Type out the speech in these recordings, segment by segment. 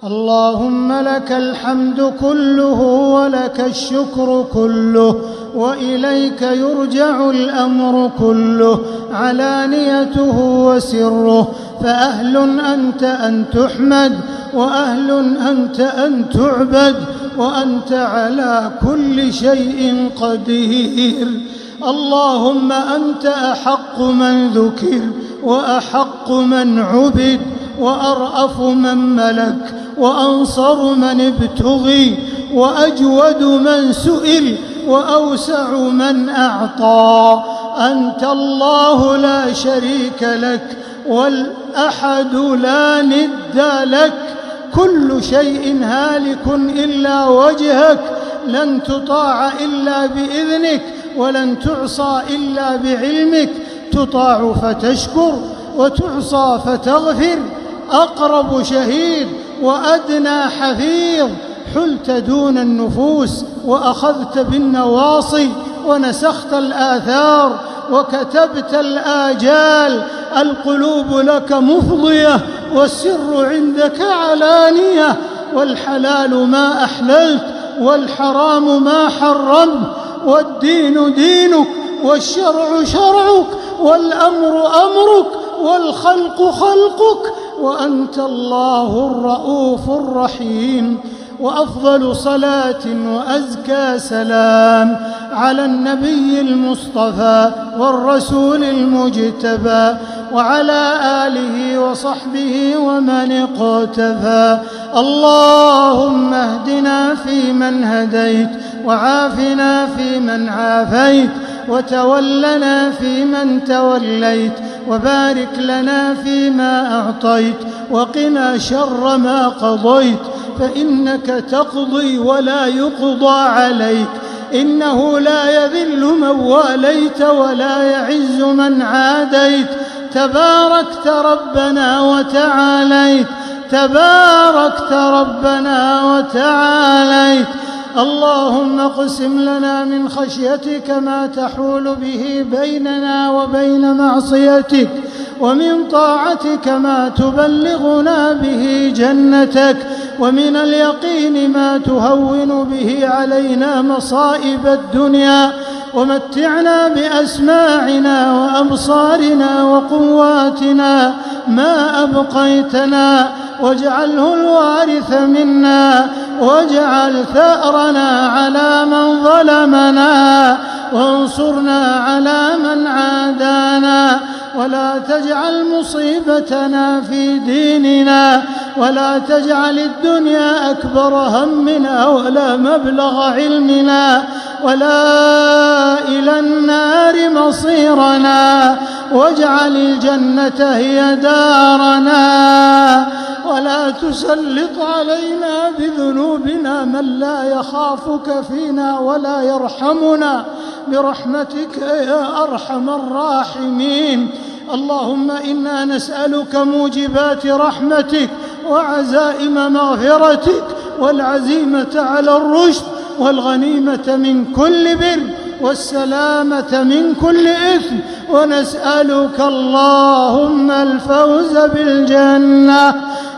اللهم لك الحمد كله ولك الشكر كله، وإليك يرجع الأمر كله، علانيته وسره، فأهل أنت أن تحمد، وأهل أنت أن تعبد، وأنت على كل شيء قدير. اللهم أنت أحق من ذكر، وأحق من عبد، وأرأف من ملك، وأنصر من ابتغي، وأجود من سئل، وأوسع من أعطى. أنت الله لا شريك لك، والأحد لا ند لك. كل شيء هالك إلا وجهك، لن تطاع إلا بإذنك، ولن تعصى إلا بعلمك. تطاع فتشكر، وتعصى فتغفر. أقرب شهيد وأدنى حفيظ، حلت دون النفوس، وأخذت بالنواصي، ونسخت الآثار، وكتبت الآجال. القلوب لك مفضية، والسر عندك علانية، والحلال ما أحللت، والحرام ما حرمت، والدين دينك، والشرع شرعك، والأمر أمرك، والخلق خلقك، وأنت الله الرؤوف الرحيم. وأفضل صلاة وأزكى سلام على النبي المصطفى والرسول المجتبى، وعلى آله وصحبه ومن اقتفى. اللهم اهدنا فيمن هديت، وعافنا فيمن عافيت، وتولنا فيمن توليت، وبارك لنا فيما أعطيت، وقنا شر ما قضيت، فإنك تقضي ولا يقضى عليك، إنه لا يذل من واليت ولا يعز من عاديت. تباركت ربنا وتعاليت، تباركت ربنا وتعاليت. اللهم اقسم لنا من خشيتك ما تحول به بيننا وبين معصيتك، ومن طاعتك ما تبلغنا به جنتك، ومن اليقين ما تهون به علينا مصائب الدنيا. ومتعنا بأسماعنا وأبصارنا وقواتنا ما أبقيتنا، واجعله الوارث منا، واجعل ثأرنا على من ظلمنا، وانصرنا على من عادانا، ولا تجعل مصيبتنا في ديننا، ولا تجعل الدنيا أكبر همنا، ولا مبلغ علمنا، ولا إلى النار مصيرنا، واجعل الجنة هي دارنا، ولا تسلط علينا بذنوبنا من لا يخافك فينا ولا يرحمنا، برحمتك يا أرحم الراحمين. اللهم إنا نسألك موجبات رحمتك، وعزائم مغفرتك، والعزيمة على الرشد، والغنيمة من كل بر، والسلامة من كل إثم. ونسألك اللهم الفوز بالجنة،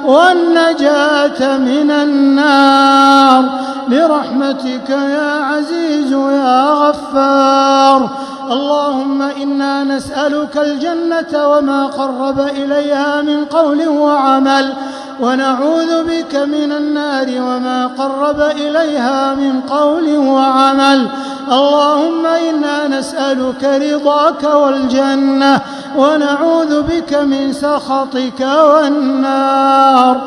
والنجاة من النار، برحمتك يا عزيز يا غفار. اللهم إنا نسألك الجنة وما قرب إليها من قول وعمل، ونعوذ بك من النار وما قرب إليها من قول وعمل. اللهم إنا نسألك رضاك والجنة، ونعوذ بك من سخطك والنار.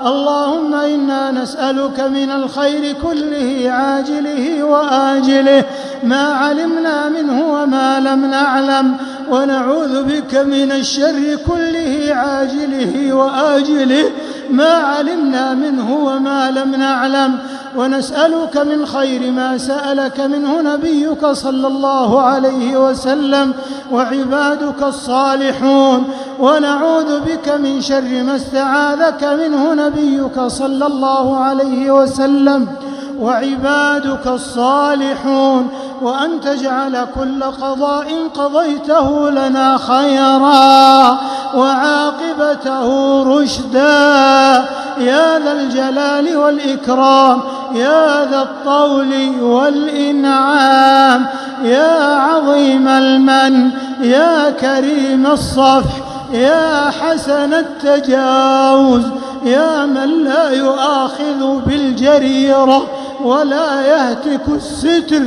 اللهم إنا نسألك من الخير كله عاجله وآجله، ما علمنا منه وما لم نعلم، ونعوذ بك من الشر كله عاجله وآجله، ما علمنا منه وما لم نعلم. ونسألك من خير ما سألك منه نبيك صلى الله عليه وسلم وعبادك الصالحون، ونعوذ بك من شر ما استعاذك منه نبيك صلى الله عليه وسلم وعبادك الصالحون، وأن تجعل كل قضاء قضيته لنا خيرا، وعاقبته رشدا يا ذا الجلال والإكرام يا ذا الطول والإنعام يا عظيم المن يا كريم الصفح يا حسن التجاوز يا من لا يؤاخذ بالجريرة ولا يهتك الستر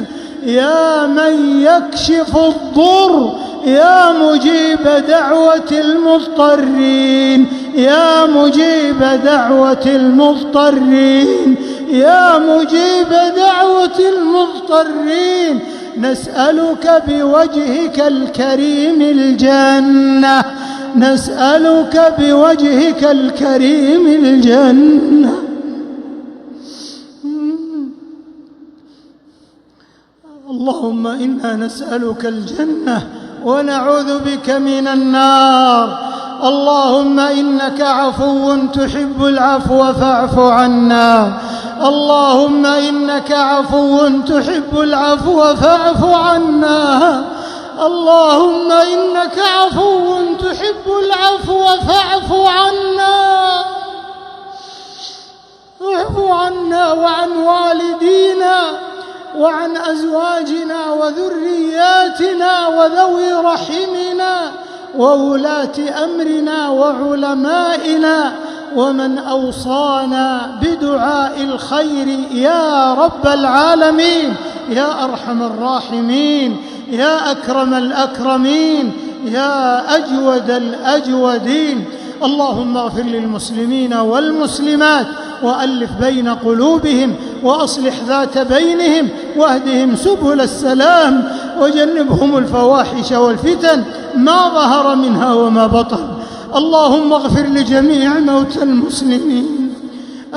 يا من يكشف الضر يا مجيب دعوة المضطرين يا مجيب دعوة المضطرين يا مجيب دعوة المضطرين نسألك بوجهك الكريم الجنة نسألك بوجهك الكريم الجنة اللهم إنا نسألك الجنة ونعوذ بك من النار اللهم إنك عفو تحب العفو فاعف عنا اللهم إنك عفو تحب العفو فاعف عنا اللهم إنك عفو تحب العفو فاعف عنا اعف عنا وعن والدينا وعن أزواجنا وذرياتنا وذوي رحمنا وولاة أمرنا وعلمائنا ومن أوصانا بدعاء الخير يا رب العالمين يا أرحم الراحمين يا أكرم الأكرمين يا أجود الأجودين اللهم اغفر للمسلمين والمسلمات وألف بين قلوبهم وأصلح ذات بينهم واهدهم سبل السلام وجنبهم الفواحش والفتن ما ظهر منها وما بطن اللهم اغفر لجميع موتى المسلمين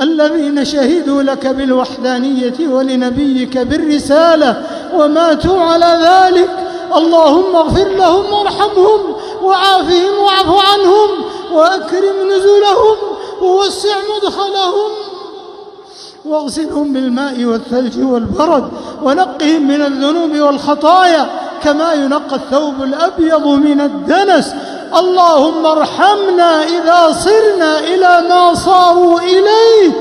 الذين شهدوا لك بالوحدانية ولنبيك بالرسالة وماتوا على ذلك اللهم اغفر لهم وارحمهم وعافهم واعف عنهم وأكرم نزلهم ووسع مدخلهم واغسلهم بالماء والثلج والبرد ونقهم من الذنوب والخطايا كما ينقى الثوب الأبيض من الدنس اللهم ارحمنا إذا صرنا إلى ما صاروا إليه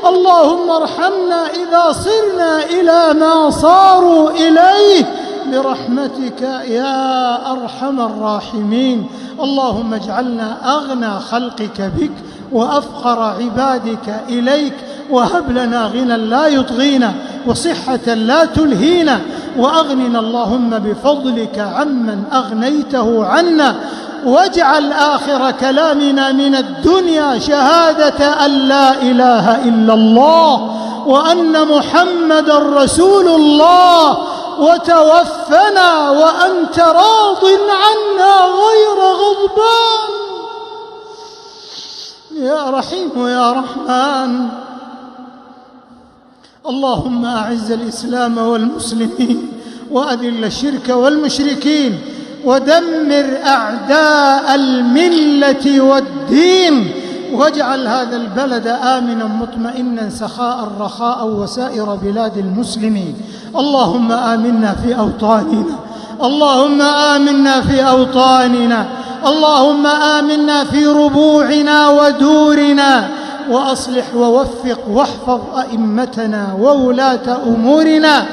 اللهم ارحمنا إذا صرنا إلى ما صاروا إليه برحمتك يا أرحم الراحمين اللهم اجعلنا أغنى خلقك بك وأفقر عبادك إليك وهب لنا غنى لا يطغينا وصحة لا تلهينا وأغننا اللهم بفضلك عمن أغنيته عنا واجعل آخر كلامنا من الدنيا شهادة أن لا إله إلا الله وأن محمد رسول الله وتوفنا وأنت راض عنا غير غضبان يا رحيم يا رحمن اللهم أعز الإسلام والمسلمين وأذل الشرك والمشركين ودمر أعداء الملة والدين واجعل هذا البلد آمنا مطمئنا سخاء رخاء وسائر بلاد المسلمين اللهم آمنا في أوطاننا اللهم آمنا في أوطاننا اللهم آمنا في ربوعنا ودورنا وأصلح ووفق واحفظ أئمتنا وولاة أمورنا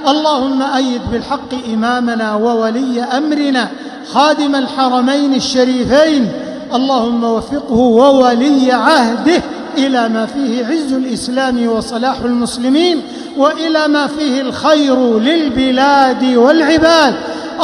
اللهم أيد بالحق إمامنا وولي أمرنا خادم الحرمين الشريفين اللهم وفقه وولي عهده إلى ما فيه عز الإسلام وصلاح المسلمين وإلى ما فيه الخير للبلاد والعباد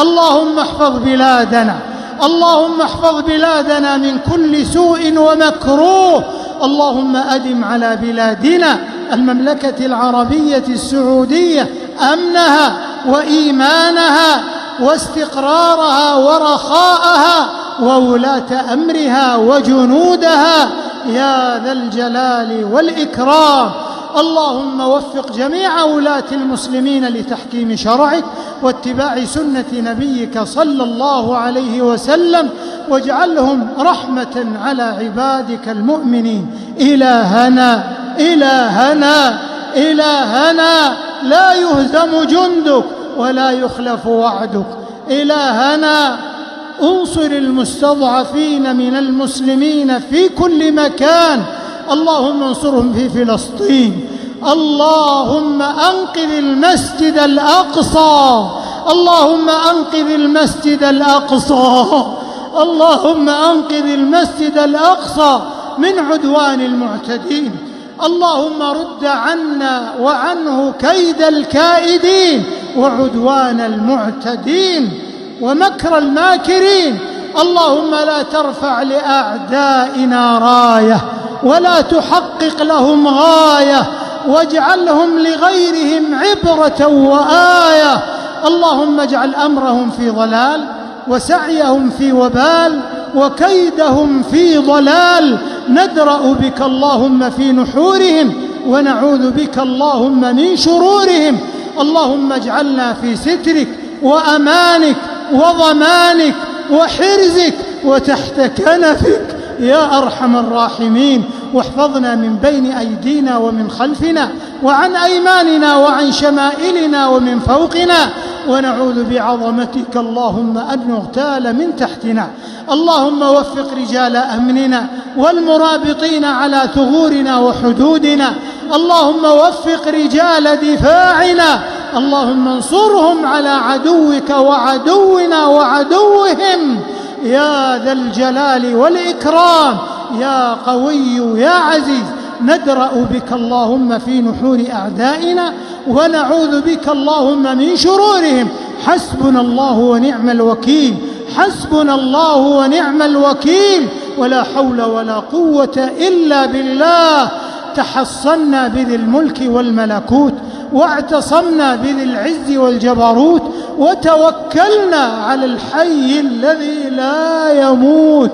اللهم احفظ بلادنا اللهم احفظ بلادنا من كل سوء ومكروه اللهم أدم على بلادنا المملكة العربية السعودية أمنها وإيمانها واستقرارها ورخاءها وولاة أمرها وجنودها يا ذا الجلال والإكرام اللهم وفق جميع ولاة المسلمين لتحكيم شرعك واتباع سنة نبيك صلى الله عليه وسلم واجعلهم رحمة على عبادك المؤمنين إلهنا إلهنا إلهنا لا يهزم جندك ولا يخلف وعدك إلهنا انصر المستضعفين من المسلمين في كل مكان، اللهم انصرهم في فلسطين. اللهم أنقذ المسجد الأقصى، اللهم أنقذ المسجد الأقصى، اللهم أنقذ المسجد الأقصى من عدوان المعتدين. اللهم رد عنا وعنه كيد الكائدين وعدوان المعتدين ومكر الماكرين. اللهم لا ترفع لأعدائنا راية ولا تحقق لهم غاية، واجعلهم لغيرهم عبرة وآية. اللهم اجعل أمرهم في ضلال وسعيهم في وبال وكيدهم في ضلال. ندرأ بك اللهم في نحورهم ونعوذ بك اللهم من شرورهم. اللهم اجعلنا في سترك وأمانك وضمانك وحرزك وتحت كنفك يا أرحم الراحمين. واحفظنا من بين أيدينا ومن خلفنا وعن أيماننا وعن شمائلنا ومن فوقنا، ونعوذ بعظمتك اللهم أن نغتال من تحتنا. اللهم وفق رجال أمننا والمرابطين على ثغورنا وحدودنا. اللهم وفق رجال دفاعنا. اللهم انصرهم على عدوك وعدونا وعدوهم يا ذا الجلال والإكرام يا قوي يا عزيز. ندرأ بك اللهم في نحور أعدائنا ونعوذ بك اللهم من شرورهم. حسبنا الله ونعم الوكيل، حسبنا الله ونعم الوكيل، ولا حول ولا قوة إلا بالله. تحصنا بذي الملك والملكوت واعتصمنا بذي العز والجبروت وتوكلنا على الحي الذي لا يموت.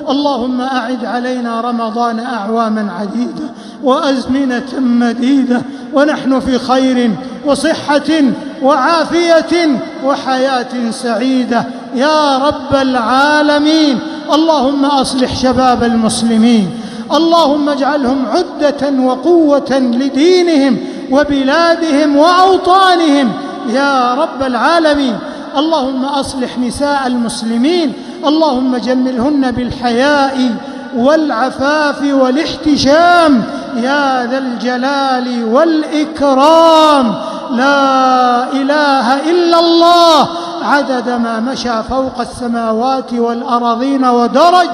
اللهم أعد علينا رمضان أعواما عديدة وأزمنة مديدة ونحن في خير وصحة وعافية وحياة سعيدة يا رب العالمين. اللهم أصلح شباب المسلمين، اللهم اجعلهم عدة وقوة لدينهم وبلادهم وأوطانهم يا رب العالمين. اللهم أصلح نساء المسلمين، اللهم جملهن بالحياء والعفاف والاحتشام يا ذا الجلال والإكرام. لا إله إلا الله عدد ما مشى فوق السماوات والأراضين ودرج،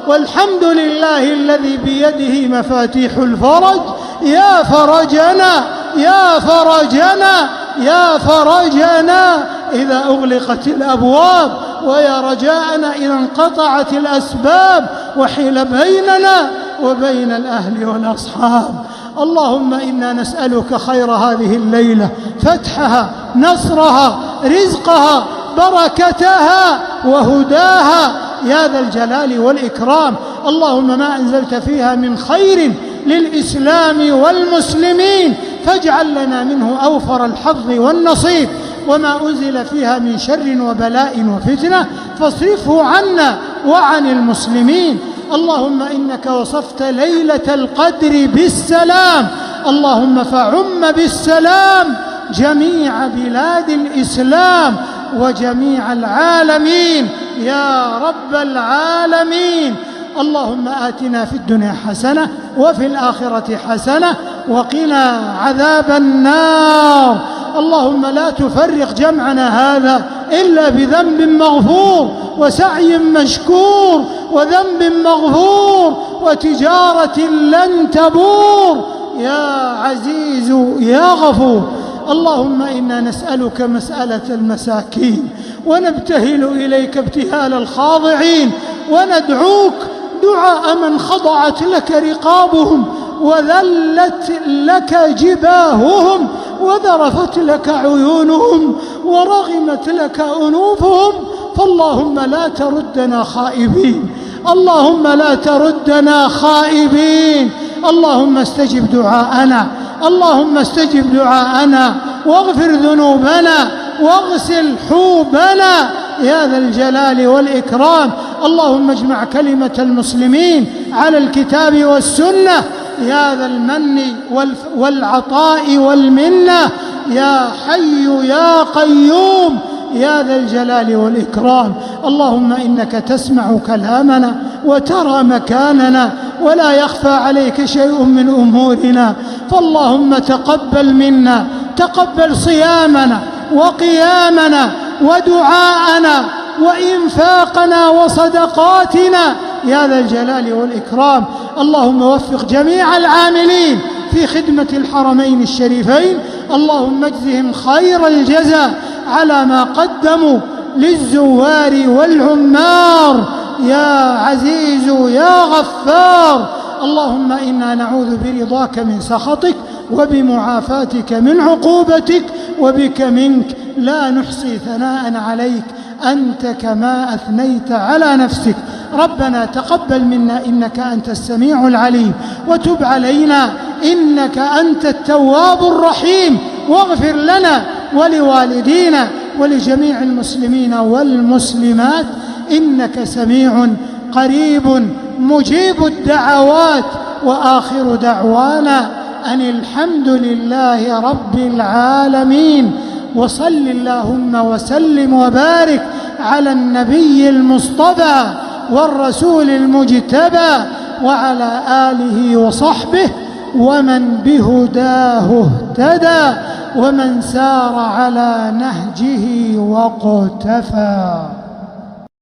والحمد لله الذي بيده مفاتيح الفرج. يا فرجنا يا فرجنا يا فرجنا إذا أغلقت الأبواب، ويا رجاءنا إذا انقطعت الأسباب وحيل بيننا وبين الأهل والأصحاب. اللهم إنا نسألك خير هذه الليلة، فتحها، نصرها، رزقها، بركتها وهداها يا ذا الجلال والإكرام. اللهم ما أنزلت فيها من خير للإسلام والمسلمين فاجعل لنا منه أوفر الحظ والنصيب، وما أنزل فيها من شر وبلاء وفتنة فاصرفه عنا وعن المسلمين. اللهم إنك وصفت ليلة القدر بالسلام، اللهم فعم بالسلام جميع بلاد الإسلام وجميع العالمين يا رب العالمين. اللهم آتنا في الدنيا حسنة وفي الآخرة حسنة وقنا عذاب النار. اللهم لا تفرق جمعنا هذا إلا بذنب مغفور وسعي مشكور وذنب مغفور وتجارة لن تبور يا عزيز يا غفور. اللهم إنا نسألك مسألة المساكين ونبتهل إليك ابتهال الخاضعين، وندعوك دعاء من خضعت لك رقابهم وذلت لك جباههم وذرفت لك عيونهم ورغمت لك أنوفهم. فاللهم لا تردنا خائبين، اللهم لا تردنا خائبين. اللهم استجب دعاءنا، اللهم استجب دعاءنا واغفر ذنوبنا واغسل حوبنا يا ذا الجلال والإكرام. اللهم اجمع كلمة المسلمين على الكتاب والسنة يا ذا المن والعطاء والمنة يا حي يا قيوم يا ذا الجلال والإكرام. اللهم إنك تسمع كلامنا وترى مكاننا ولا يخفى عليك شيء من أمورنا، فاللهم تقبل منا، تقبل صيامنا وقيامنا ودعاءنا وإنفاقنا وصدقاتنا يا ذا الجلال والإكرام. اللهم وفق جميع العاملين في خدمة الحرمين الشريفين، اللهم اجزهم خير الجزاء على ما قدموا للزوار والعمار يا عزيز يا غفار. اللهم إنا نعوذ برضاك من سخطك وبمعافاتك من عقوبتك وبك منك، لا نحصي ثناء عليك أنت كما أثنيت على نفسك. ربنا تقبل منا إنك أنت السميع العليم، وتب علينا إنك أنت التواب الرحيم، واغفر لنا ولوالدينا ولجميع المسلمين والمسلمات إنك سميع قريب مجيب الدعوات. وآخر دعوانا أن الحمد لله رب العالمين، وصل اللهم وسلم وبارك على النبي المصطفى والرسول المجتبى وعلى آله وصحبه ومن بهداه اهتدى ومن سار على نهجه واقتفى.